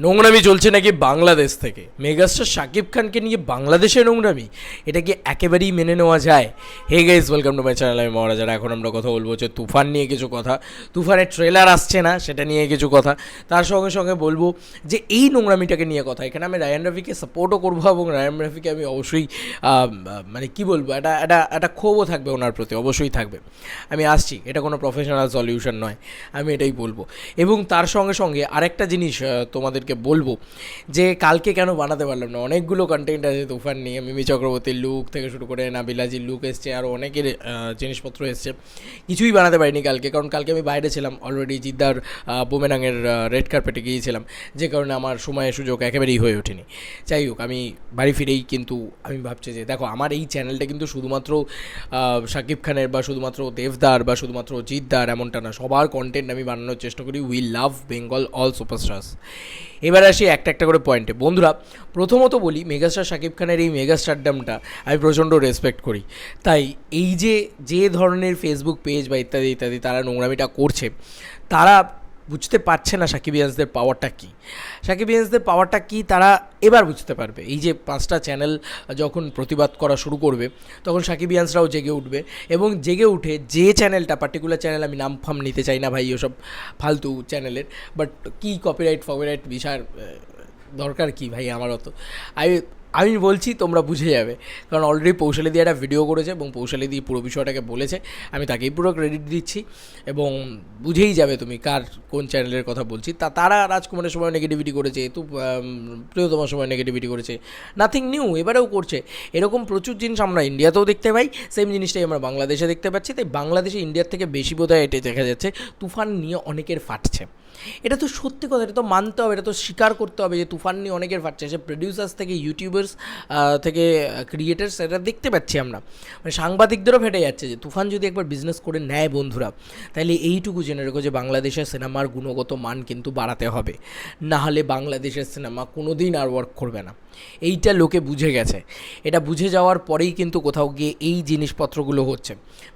নোংরামি চলছে নাকি বাংলাদেশ থেকে। মেগাস্টার শাকিব খানকে নিয়ে বাংলাদেশে নোংরামি, এটা কি একেবারেই মেনে নেওয়া যায়? Hey guys, welcome to my channel. আমি মহারাজার। এখন আমরা কথা বলবো যে তুফান নিয়ে কিছু কথা, তুফানের ট্রেলার আসছে না সেটা নিয়ে কিছু কথা, তার সঙ্গে সঙ্গে বলবো যে এই নোংরামিটাকে নিয়ে কথা। এখানে আমি রায়ান রাফিকে সাপোর্টও করবো এবং রায়ান রাফিকে আমি অবশ্যই মানে কি বলবো, একটা ক্ষোভও থাকবে ওনার প্রতি, অবশ্যই থাকবে। আমি আসছি, এটা কোনো প্রফেশনাল সলিউশন নয়, আমি এটাই বলবো। এবং তার সঙ্গে সঙ্গে আরেকটা জিনিস তোমাদেরকে বলবো যে কালকে কেন বানাতে পারলাম না। অনেকগুলো কন্টেন্ট আছে তুফান নিয়ে, মিমি চক্রবর্তীর লুক থেকে শুরু করে নাবিলাজির লুক এসছে, আরও অনেকের জিনিসপত্র এসছে, কিছুই বানাতে পারিনি কালকে, কারণ কালকে আমি বাইরে ছিলাম অলরেডি। জিদ্দার বোমেনাঙের রেড কার্পেটে গিয়েছিলাম, যে কারণে আমার সময় সুযোগ একেবারেই হয়ে ওঠেনি। যাই হোক, আমি বাড়ি ফিরেই কিন্তু আমি ভাবছি যে দেখো, আমার এই চ্যানেলটা কিন্তু শুধুমাত্র শাকিব খানের বা শুধুমাত্র দেবদার বা শুধুমাত্র জিদ্দার এমনটা না, সবার কন্টেন্ট আমি বানানোর চেষ্টা করি। We love Bengal all superstars. এবার আসি একটা একটা করে পয়েন্টে। বন্ধুরা, প্রথমত বলি, মেগাস্টার শাকিব খানের এই মেগাস্টারডামটা আমি প্রচণ্ড রেসপেক্ট করি। তাই এই যে ধরনের ফেসবুক পেজ বা ইত্যাদি ইত্যাদি তারা নোংরামিটা করছে, তারা বুঝতে পারছে না সাকিবিয়ান্সদের পাওয়ারটা কী। সাকিবিয়ান্সদের পাওয়ারটা কী তারা এবার বুঝতে পারবে। এই যে 5টা চ্যানেল যখন প্রতিবাদ করা শুরু করবে, তখন সাকিবিয়ান্সরাও জেগে উঠবে। এবং জেগে উঠে যে চ্যানেলটা, পার্টিকুলার চ্যানেল, আমি নাম ফাম নিতে চাই না ভাই ওসব ফালতু চ্যানেলের, বাট কী কপিরাইট ফপিরাইট বিষয়ের দরকার কী ভাই আমার অত, আমি বলছি তোমরা বুঝে যাবে। কারণ অলরেডি পৌশালী দিয়ে একটা ভিডিও করেছে এবং পৌশালী দিয়ে পুরো বিষয়টাকে বলেছে, আমি তাকেই পুরো ক্রেডিট দিচ্ছি। এবং বুঝেই যাবে তুমি কোন চ্যানেলের কথা বলছি। তারা রাজকুমারের সময় নেগেটিভিটি করেছে, তো প্রিয়তমার সময় নেগেটিভিটি করেছে, নাথিং নিউ, এবারেও করছে। এরকম প্রচুর জিনিস আমরা ইন্ডিয়াতেও দেখতে পাই, সেম জিনিসটাই আমরা বাংলাদেশে দেখতে পাচ্ছি। তাই বাংলাদেশে ইন্ডিয়ার থেকে বেশি বোধহয় এটা দেখা যাচ্ছে তুফান নিয়ে অনেকের ফাটছে। এটা তো সত্যি কথা, এটা তো মানতে হবে, এটা তো স্বীকার করতে হবে যে তুফান নিয়ে অনেকের ফাটছে। সে প্রডিউসার্স থেকে ইউটিউবার্স থেকে ক্রিয়েটার্স, এটা দেখতে পাচ্ছি আমরা। মানে সাংবাদিকদেরও ফেটে যাচ্ছে যে তুফান যদি একবার বিজনেস করে নেয় বন্ধুরা, তাহলে এইটুকু জেনে রেখো যে বাংলাদেশের সিনেমার গুণগত মান কিন্তু বাড়াতে হবে, না হলে বাংলাদেশের সিনেমা কোনো দিন আর ওয়ার্ক করবে না। এইটা লোকে বুঝে গেছে। এটা বুঝে যাওয়ার পরেই কিন্তু কোথাও গিয়ে এই জিনিসপত্রগুলো হচ্ছে।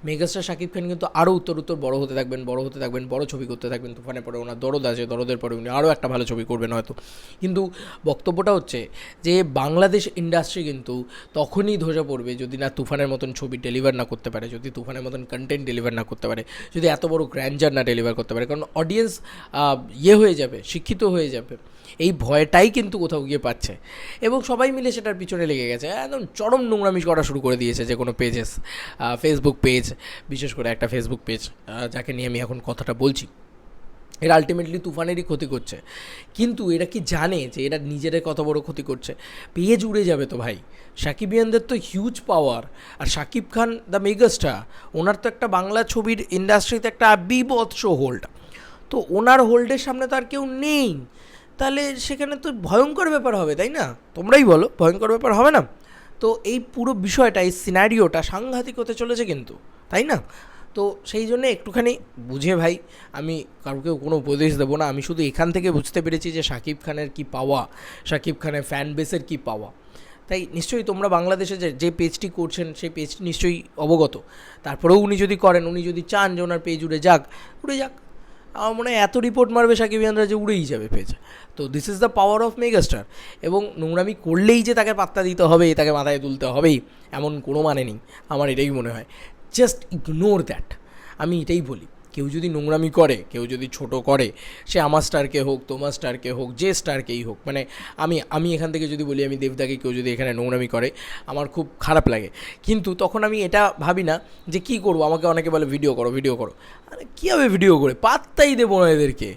মেগাস্টার শাকিব খান কিন্তু আরও উত্তর বড় হতে থাকবেন, বড় ছবি করতে থাকবেন। তুফানের পরে ওনার দরদ আছে, দরদের পরে উনি আরও একটা ভালো ছবি করবেন হয়তো। কিন্তু বক্তব্যটা হচ্ছে যে বাংলাদেশ ইন্ডাস্ট্রি কিন্তু তখনই ধসে পড়বে যদি না তুফানের মতন ছবি ডেলিভার না করতে পারে, যদি তুফানের মতন কন্টেন্ট ডেলিভার না করতে পারে, যদি এত বড় গ্র্যান্ডার না ডেলিভার করতে পারে। কারণ অডিয়েন্স হয়ে যাবে, শিক্ষিত হয়ে যাবে, এই ভয়টাই কিন্তু কোথাও গিয়ে পাচ্ছে। এবং সবাই মিলে সেটার পিছনে লেগে গেছে, একদম চরম নোংরামি করা শুরু করে দিয়েছে যে কোনো পেজেস, ফেসবুক পেজ, বিশেষ করে একটা ফেসবুক পেজ যাকে নিয়ে আমি এখন কথাটা বলছি, এরা আলটিমেটলি তুফানেরই ক্ষতি করছে। কিন্তু এরা কি জানে যে এরা নিজেদের কত বড় ক্ষতি করছে? পেজ উড়ে যাবে তো ভাই। সাকিবিয়ানদের তো হিউজ পাওয়ার, আর শাকিব খান দ্য মেগাস্টার, ওনার তো একটা বাংলা ছবির ইন্ডাস্ট্রিতে একটা বিভৎস হোল্ড, তো ওনার হোল্ডের সামনে তো আর কেউ নেই। তাহলে সেখানে তো ভয়ঙ্কর ব্যাপার হবে, তাই না? তোমরাই বলো, ভয়ঙ্কর ব্যাপার হবে না? তো এই পুরো বিষয়টা, এই সিনারিওটা সাংঘাতিক হতে চলেছে কিন্তু, তাই না? তো সেই জন্য একটুখানি বুঝে ভাই, আমি কাউকে কোনো উপদেশ দেবো না। আমি শুধু এখান থেকে বুঝতে পেরেছি যে শাকিব খানের কী পাওয়া, শাকিব খানের ফ্যান বেসের কী পাওয়া। তাই নিশ্চয়ই তোমরা বাংলাদেশে যে পেজটি করছেন সেই পেজটি নিশ্চয়ই অবগত। তারপরেও উনি যদি করেন, উনি যদি চান যে ওনার পেজ উড়ে যাক, আমার মনে হয় এত রিপোর্ট মারবে সাকিবিয়ানরা যে উড়েই যাবে পেজ। তো this is the power of megastar. এবং নোংরামি করলেই যে তাকে পাত্তা দিতে হবে, তাকে মাথায় তুলতে হবেই, এমন কোনো মানে নেই, আমার এটাই মনে হয়। জাস্ট ইগনোর দ্যাট, আমি এটাই বলি। কেউ যদি নোংরামি করে, কেউ যদি ছোট করে, সে আমার স্টারকে হোক, তোমার স্টারকে হোক, যে স্টারকেই হোক, মানে আমি এখান থেকে যদি বলি আমি দেবদাকে, কেউ যদি এখানে নোংরামি করে, আমার খুব খারাপ লাগে। কিন্তু তখন আমি এটা ভাবি না যে কী করবো, আমাকে অনেকে বলে ভিডিও করো। আরে কী হবে ভিডিও করে? পাত্তাই দেবো না এদেরকে।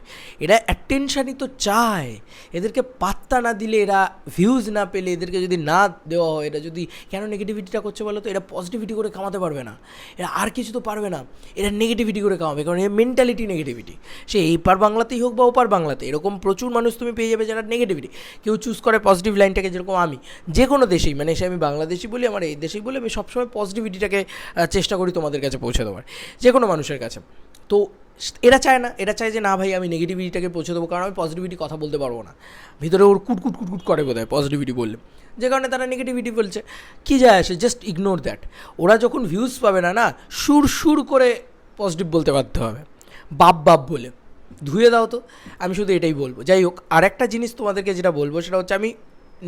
এরা অ্যাটেনশানই তো চায়। এদেরকে পাত্তা না দিলে, এরা ভিউজ না পেলে, এদেরকে যদি না দেওয়া হয়, এরা যদি কেন নেগেটিভিটিটা করছে বলো তো? এরা পজিটিভিটি করে কামাতে পারবে না, এরা আর কিছু তো পারবে না, এরা নেগেটিভিটি করে কামাবে। কারণ এর মেন্টালিটি নেগেটিভিটি, সে এই পার বাংলাতেই হোক বা ওপার বাংলাতে, এরকম প্রচুর মানুষ তুমি পেয়ে যাবে যারা নেগেটিভিটি। কেউ চুজ করে পজিটিভ লাইনটাকে, যেরকম আমি যে কোনো দেশেই, মানে সে আমি বাংলাদেশি বলি, আমার এই দেশেই বলে, আমি সবসময় পজিটিভিটিটাকে চেষ্টা করি তোমাদের কাছে পৌঁছে দেওয়ার, যে কোনো মানুষের কাছে। তো এরা চায় না, এরা চায় যে না ভাই, আমি নেগেটিভিটিটাকে পৌঁছে দেবো, কারণ আমি পজিটিভিটি কথা বলতে পারবো না, ভিতরে ওর কুট করে বোধহয় পজিটিভিটি বললে, যে কারণে তারা নেগেটিভিটি বলছে। কী যায় আসে, জাস্ট ইগনোর দ্যাট। ওরা যখন ভিউজ পাবে না, সুর করে পজিটিভ বলতে বাধ্য হবে, বাপ বলে। ধুয়ে দাও তো, আমি শুধু এটাই বলবো। যাই হোক, আরেকটা জিনিস তোমাদেরকে যেটা বলবো সেটা হচ্ছে, আমি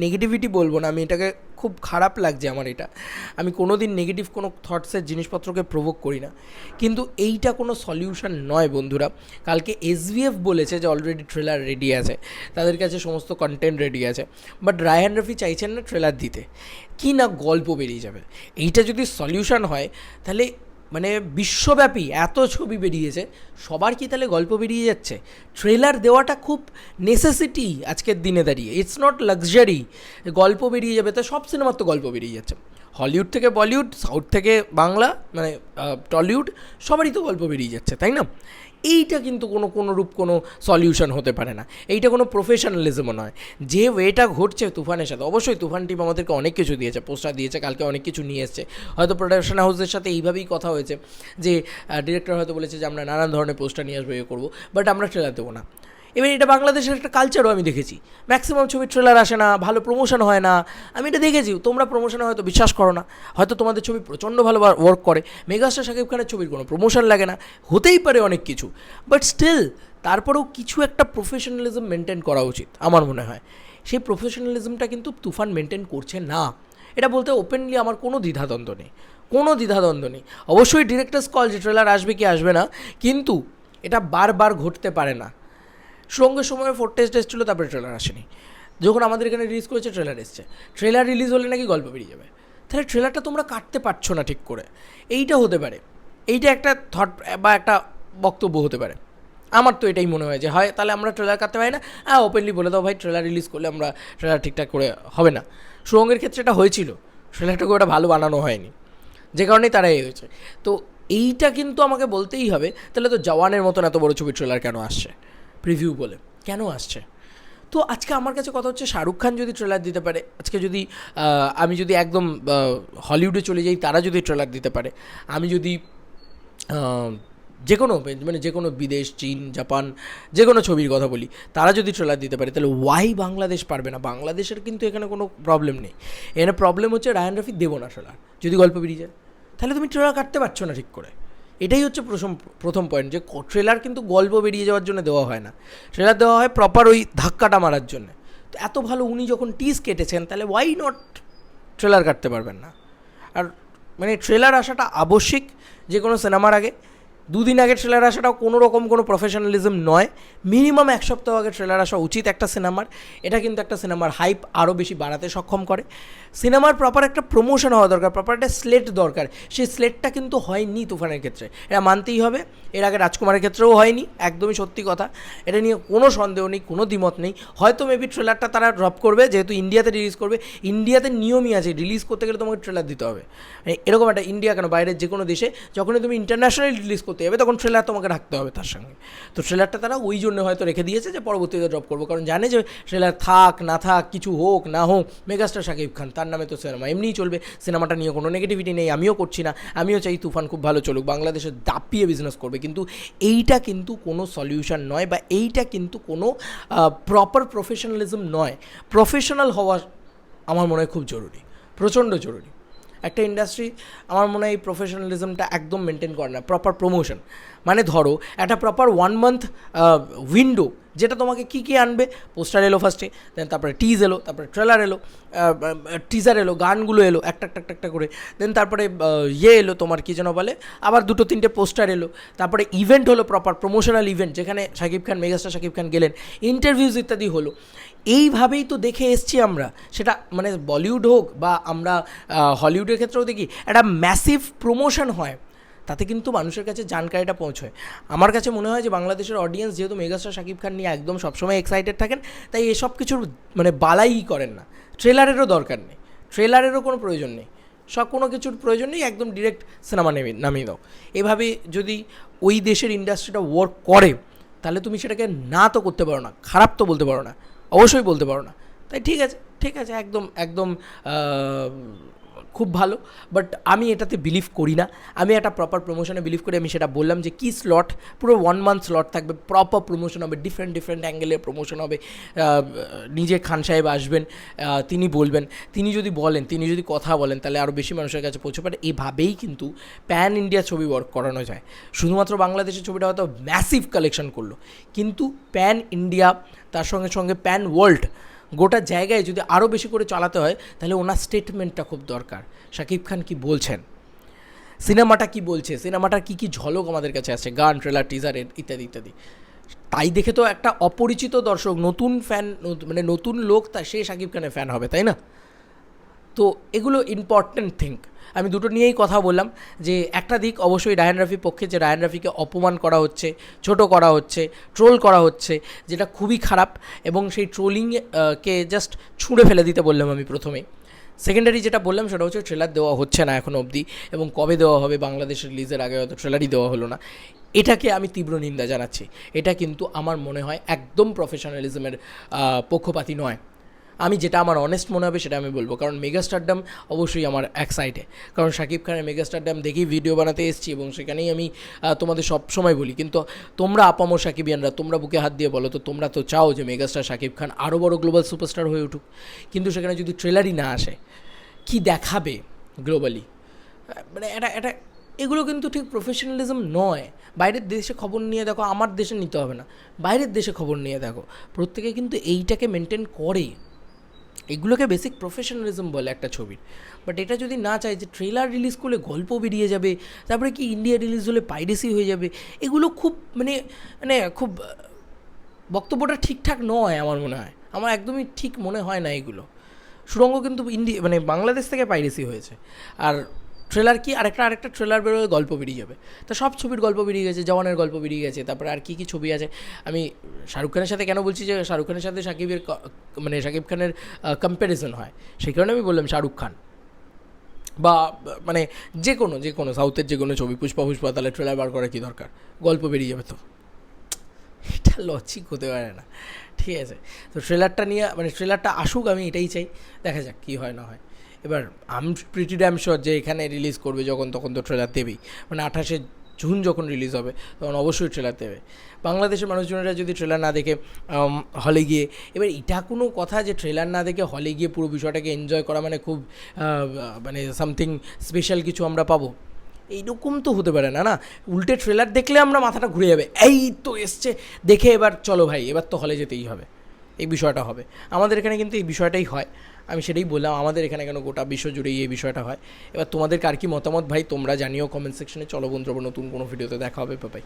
নেগেটিভিটি বলবো না, আমি এটাকে খুব খারাপ লাগছে আমার এটা, আমি কোনো দিন নেগেটিভ কোনো থটসের জিনিসপত্রকে প্রভোগ করি না, কিন্তু এইটা কোনো সলিউশন নয় বন্ধুরা। কালকে এসভিএফ বলেছে যে অলরেডি ট্রেলার রেডি আছে, তাদের কাছে সমস্ত কন্টেন্ট রেডি আছে, বাট রায়হান রফি চাইছেন না ট্রেলার দিতে, কি না গল্প বেরিয়ে যাবে। এইটা যদি সলিউশন হয় তাহলে মানে বিশ্বব্যাপী এত ছবি বেরিয়েছে, সবার কি তাহলে গল্প বেরিয়ে যাচ্ছে? ট্রেলার দেওয়াটা খুব নেসেসিটি আজকের দিনে দাঁড়িয়ে, ইটস নট লাক্সারি। গল্প বেরিয়ে যাবে, তো সব সিনেমার তো গল্প বেরিয়ে যাচ্ছে, হলিউড থেকে বলিউড, সাউথ থেকে বাংলা, মানে টলিউড, সবারই তো গল্প বেরিয়ে যাচ্ছে, তাই না? এইটা কিন্তু কোনো রূপ কোনো সলিউশন হতে পারে না, এইটা কোনো প্রফেশনালিজমও নয়। যে ওয়েটা ঘটছে তুফানের সাথে, অবশ্যই তুফান টিম আমাদেরকে অনেক কিছু দিয়েছে, পোস্টার দিয়েছে, কালকে অনেক কিছু নিয়ে এসছে, হয়তো প্রোডাকশন হাউসের সাথে এইভাবেই কথা হয়েছে যে ডিরেক্টর হয়তো বলেছে যে আমরা নানান ধরনের পোস্টার নিয়ে আসবো, করবো, বাট আমরা ট্রেলার দেবো না। এবার এটা বাংলাদেশের একটা কালচারও আমি দেখেছি, ম্যাক্সিমাম ছবির ট্রেলার আসে না, ভালো প্রমোশন হয় না, আমি এটা দেখেছি। তোমরা প্রমোশনে হয়তো বিশ্বাস করো না, হয়তো তোমাদের ছবি প্রচণ্ড ভালো ওয়ার্ক করে, মেগাস্টার শাকিব খানের ছবির কোনো প্রমোশন লাগে না, হতেই পারে অনেক কিছু, বাট স্টিল তারপরেও কিছু একটা প্রফেশনালিজম মেনটেন করা উচিত আমার মনে হয়। সেই প্রফেশনালিজমটা কিন্তু তুফান মেনটেন করছে না, এটা বলতে ওপেনলি আমার কোনো দ্বিধাদ্বন্দ্ব নেই, কোনো দ্বিধাদ্বন্দ্ব নেই। অবশ্যই ডিরেক্টরস কল যে ট্রেলার আসবে কি আসবে না, কিন্তু এটা বারবার ঘটতে পারে না। সঙ্গে সময় 4 টেস্ট এসেছিলো, তারপরে ট্রেলার আসেনি, যখন আমাদের এখানে রিলিজ করেছে ট্রেলার এসছে, ট্রেলার রিলিজ হলে নাকি গল্প বেরিয়ে যাবে, তাহলে ট্রেলারটা তোমরা কাটতে পারছো না ঠিক করে, এইটা হতে পারে, এইটা একটা থট বা একটা বক্তব্য হতে পারে। আমার তো এটাই মনে হয় যে হয় তাহলে আমরা ট্রেলার কাটতে পারি না, ওপেনলি বলে দাও ভাই ট্রেলার রিলিজ করলে আমরা ট্রেলার ঠিকঠাক করে হবে না। সুরঙ্গের ক্ষেত্রে এটা হয়েছিল, ট্রেলারটাকে ওটা ভালো বানানো হয়নি, যে কারণেই তারা এই হয়েছে। তো এইটা কিন্তু আমাকে বলতেই হবে, তাহলে তো জওয়ানের মতন এত বড় ছবির ট্রেলার কেন আসছে প্রিভিউ বলে, কেন আসছে? তো আজকে আমার কাছে কথা হচ্ছে, শাহরুখ খান যদি ট্রেলার দিতে পারে, আজকে যদি আমি যদি একদম হলিউডে চলে যাই, তারা যদি ট্রেলার দিতে পারে, আমি যদি যে কোনো মানে যে কোনো বিদেশ, চীন, জাপান, যে কোনো ছবির কথা বলি, তারা যদি ট্রেলার দিতে পারে, তাহলে ওয়াই বাংলাদেশ পারবে না? বাংলাদেশের কিন্তু এখানে কোনো প্রবলেম নেই, এখানে প্রবলেম হচ্ছে রায়হান রফি দেবো না ট্রেলার, যদি গল্প বেরিয়ে যায় তাহলে তুমি ট্রেলার কাটতে পারছো না ঠিক করে। এটাই হচ্ছে প্রথম পয়েন্ট, যে ট্রেলার কিন্তু গল্প বেরিয়ে যাওয়ার জন্য দেওয়া হয় না, ট্রেলার দেওয়া হয় প্রপার ওই ধাক্কাটা মারার জন্য। তো এত ভালো উনি যখন টিজ কেটেছেন, তাহলে ওয়াই নট ট্রেলার কাটতে পারবেন না? আর মানে ট্রেলার আসাটা আবশ্যিক যে কোনো সিনেমার আগে, দুদিন আগে ট্রেলার আসাটাও কোনো রকম কোনো প্রফেশনালিজম নয়, মিনিমাম 1 সপ্তাহ আগে ট্রেলার আসা উচিত একটা সিনেমার। এটা কিন্তু একটা সিনেমার হাইপ আরও বেশি বাড়াতে সক্ষম করে। সিনেমার প্রপার একটা প্রমোশন হওয়া দরকার, প্রপার একটা স্লেট দরকার, সেই স্লেটটা কিন্তু হয়নি তুফানের ক্ষেত্রে, এটা মানতেই হবে। এর আগে রাজকুমারের ক্ষেত্রেও হয়নি, একদমই সত্যি কথা, এটা নিয়ে কোনো সন্দেহ নেই, কোনো দ্বিমত নেই। হয়তো মেবি ট্রেলারটা তারা ড্রপ করবে, যেহেতু ইন্ডিয়াতে রিলিজ করবে, ইন্ডিয়াতে নিয়মই আছে রিলিজ করতে গেলে তোমাকে ট্রেলার দিতে হবে, এরকম একটা, ইন্ডিয়া কেন বাইরের যে কোনো দেশে যখনই তুমি ইন্টারন্যাশনালি রিলিজ করতে যাবে তখন ট্রেলার তোমাকে রাখতে হবে তার সঙ্গে। তো ট্রেলারটা তারা ওই জন্য হয়তো রেখে দিয়েছে যে পরবর্তীতে ড্রপ করবো, কারণ জানে যে ট্রেলার থাক না থাক, কিছু হোক না হোক, মেগাস্টার শাকিব খান, তার নামে তো সিনেমা এমনিই চলবে, সিনেমাটা নিয়ে কোনো নেগেটিভিটি নেই, আমিও করছি না, আমিও চাই তুফান খুব ভালো চলুক, বাংলাদেশে দাপিয়ে বিজনেস করবে। কিন্তু এইটা কিন্তু কোনো সলিউশন নয়, বা এইটা কিন্তু কোনো প্রপার প্রফেশনালিজম নয়। প্রফেশনাল হওয়া আমার মনে হয় খুব জরুরি, প্রচণ্ড জরুরি। একটা ইন্ডাস্ট্রি আমার মনে হয় এই প্রফেশনালিজমটা একদম মেনটেন করে না। প্রপার প্রমোশন মানে ধরো একটা প্রপার 1 মান্থ উইন্ডো, যেটা তোমাকে কী কী আনবে, পোস্টার এলো ফার্স্টে, দেন তারপরে টিজ এলো, তারপরে ট্রেলার এলো, টিজার এলো, গানগুলো এলো একটা একটা করে, দেন তারপরে এলো তোমার কী যেন বলে, আবার 2-3টে পোস্টার এলো, তারপরে ইভেন্ট হলো, প্রপার প্রমোশনাল ইভেন্ট, যেখানে শাকিব খান, মেগাস্টার শাকিব খান গেলেন, ইন্টারভিউজ ইত্যাদি হলো। এইভাবেই তো দেখে এসছি আমরা, সেটা মানে বলিউড হোক বা আমরা হলিউডের ক্ষেত্রেও দেখি, একটা ম্যাসিভ প্রমোশন হয়, তাতে কিন্তু মানুষের কাছে জানকারিটা পৌঁছয়। আমার কাছে মনে হয় যে বাংলাদেশের অডিয়েন্স যেহেতু মেগাস্টার শাকিব খান নিয়ে একদম সবসময় এক্সাইটেড থাকেন, তাই এসব কিছুর মানে বালাই করেন না, ট্রেলারেরও দরকার নেই, ট্রেলারেরও কোনো প্রয়োজন নেই, কোনো কিছুর প্রয়োজন নেই, একদম ডিরেক্ট সিনেমা নামিয়ে দাও। এভাবে যদি ওই দেশের ইন্ডাস্ট্রিটা ওয়ার্ক করে, তাহলে তুমি সেটাকে না তো করতে পারো না, খারাপ তো বলতে পারো না, অবশ্যই বলতে পারো না। তাই ঠিক আছে একদম একদম খুব ভালো, বাট আমি এটাতে বিলিভ করি না। আমি একটা প্রপার প্রমোশনে বিলিভ করি। আমি সেটা বললাম যে কী স্লট, পুরো 1 মান্থ স্লট থাকবে, প্রপার প্রমোশন হবে, ডিফারেন্ট ডিফারেন্ট অ্যাঙ্গেলের প্রমোশন হবে। নিজে খান সাহেব আসবেন, তিনি বলবেন, তিনি যদি বলেন, তিনি যদি কথা বলেন, তাহলে আরও বেশি মানুষের কাছে পৌঁছে পারে। এভাবেই কিন্তু প্যান ইন্ডিয়া ছবি ওয়ার্ক করানো যায়। শুধুমাত্র বাংলাদেশের ছবিটা হয়তো ম্যাসিভ কালেকশন করলো, কিন্তু প্যান ইন্ডিয়া, তার সঙ্গে সঙ্গে প্যান ওয়ার্ল্ড, গোটা জায়গায় যদি আরও বেশি করে চালাতে হয়, তাহলে ওনার স্টেটমেন্টটা খুব দরকার। শাকিব খান কি বলছেন, সিনেমাটা কি বলছে, সিনেমাটার কী কী ঝলক আমাদের কাছে আসছে, গান, ট্রেলার, টিজার ইত্যাদি ইত্যাদি। তাই দেখে তো একটা অপরিচিত দর্শক, নতুন ফ্যান, মানে নতুন লোক, তা সে শাকিব খানের ফ্যান হবে, তাই না? তো এগুলো ইম্পর্ট্যান্ট থিং। আমি দুটো নিয়েই কথা বললাম, যে একটা দিক অবশ্যই রায়হান রাফির পক্ষে, যে রায়হান রাফিকে অপমান করা হচ্ছে, ছোট করা হচ্ছে, ট্রোল করা হচ্ছে, যেটা খুবই খারাপ, এবং সেই ট্রোলিংকে জাস্ট ছুঁড়ে ফেলে দিতে বললাম আমি প্রথমেই। সেকেন্ডারি যেটা বললাম সেটা হচ্ছে ট্রেলার দেওয়া হচ্ছে না এখনও অবধি, এবং কবে দেওয়া হবে, বাংলাদেশের রিলিজের আগে হয়তো ট্রেলারই দেওয়া হলো না। এটাকে আমি তীব্র নিন্দা জানাচ্ছি। এটা কিন্তু আমার মনে হয় একদম প্রফেশনালিজমের পক্ষপাতী নয়। আমি যেটা আমার অনেস্ট মনে হবে সেটা আমি বলবো, কারণ মেগাস্টারডাম অবশ্যই আমার এক সাইডে, কারণ শাকিব খানের মেগাস্টারডাম দেখেই ভিডিও বানাতে এসেছি, এবং সেখানেই আমি তোমাদের সব সময় বলি। কিন্তু তোমরা আপামর সাকিবিয়ানরা, তোমরা বুকে হাত দিয়ে বলো তো, তোমরা তো চাও যে মেগাস্টার শাকিব খান আরও বড় গ্লোবাল সুপারস্টার হয়ে উঠুক, কিন্তু সেখানে যদি ট্রেলারই না আসে, কি দেখাবে গ্লোবালি? মানে এটা এগুলো কিন্তু ঠিক প্রফেশনালিজম নয়। বাইরের দেশে খবর নিয়ে দেখো, আমার দেশে নিতে হবে না, বাইরের দেশে খবর নিয়ে দেখো, প্রত্যেকে কিন্তু এইটাকে মেনটেন করে। এগুলোকে বেসিক প্রফেশনালিজম বলে একটা ছবির। বাট এটা যদি না চাই যে ট্রেলার রিলিজ করলে গল্প বেরিয়ে যাবে, তারপরে কি ইন্ডিয়া রিলিজ হলে পাইরেসি হয়ে যাবে, এগুলো খুব মানে মানে খুব বক্তব্যটা ঠিকঠাক নয় আমার মনে হয়। আমার একদমই ঠিক মনে হয় না এগুলো। সুড়ঙ্গ কিন্তু মানে বাংলাদেশ থেকে পাইরেসি হয়েছে, আর ট্রেলার কি আরেকটা ট্রেলার বেরোয়, গল্প বেরিয়ে যাবে। তো সব ছবির গল্প বেরিয়ে গেছে, জওয়ানের গল্প বেরিয়ে গেছে, তারপরে আর কী কী ছবি আছে। আমি শাহরুখ খানের সাথে কেন বলছি যে শাহরুখ খানের সাথে মানে শাকিব খানের কম্প্যারিজন হয়, সেই কারণে আমি বললাম শাহরুখ খান, বা মানে যে কোনো সাউথের যে কোনো ছবি, পুষ্পা তাহলে ট্রেলার বার করা কী দরকার, গল্প বেরিয়ে যাবে তো। এটা লজিক হতে পারে না, ঠিক আছে? তো ট্রেলারটা নিয়ে, মানে ট্রেলারটা আসুক, আমি এটাই চাই, দেখা যাক কী হয় না হয়। এবার আমি প্রিটি ড্যাম শিওর যে এখানে রিলিজ করবে যখন, তখন তো ট্রেলার দেবেই। মানে 28শে জুন যখন রিলিজ হবে তখন অবশ্যই ট্রেলার দেবে। বাংলাদেশের মানুষজনেরা যদি ট্রেলার না দেখে হলে গিয়ে, এবার এটা কোনো কথা যে ট্রেলার না দেখে হলে গিয়ে পুরো বিষয়টাকে এনজয় করা মানে খুব মানে সামথিং স্পেশাল কিছু আমরা পাবো, এইরকম তো হতে পারে না। না, উল্টে ট্রেলার দেখলে আমরা মাথাটা ঘুরে যাবে, এই তো এসছে দেখে, এবার চলো ভাই, এবার তো হলে যেতেই হবে, এই বিষয়টা হবে। আমাদের এখানে কিন্তু এই বিষয়টাই হয়। আমি সেটাই বললাম, আমাদের এখানে কেন, গোটা বিশ্ব জুড়েই এই বিষয়টা হয়। এবার তোমাদের কার কি মতামত ভাই, তোমরা জানিও কমেন্ট সেকশনে। চলো বন্ধুরা, নতুন কোনো ভিডিওতে দেখা হবে, বাই।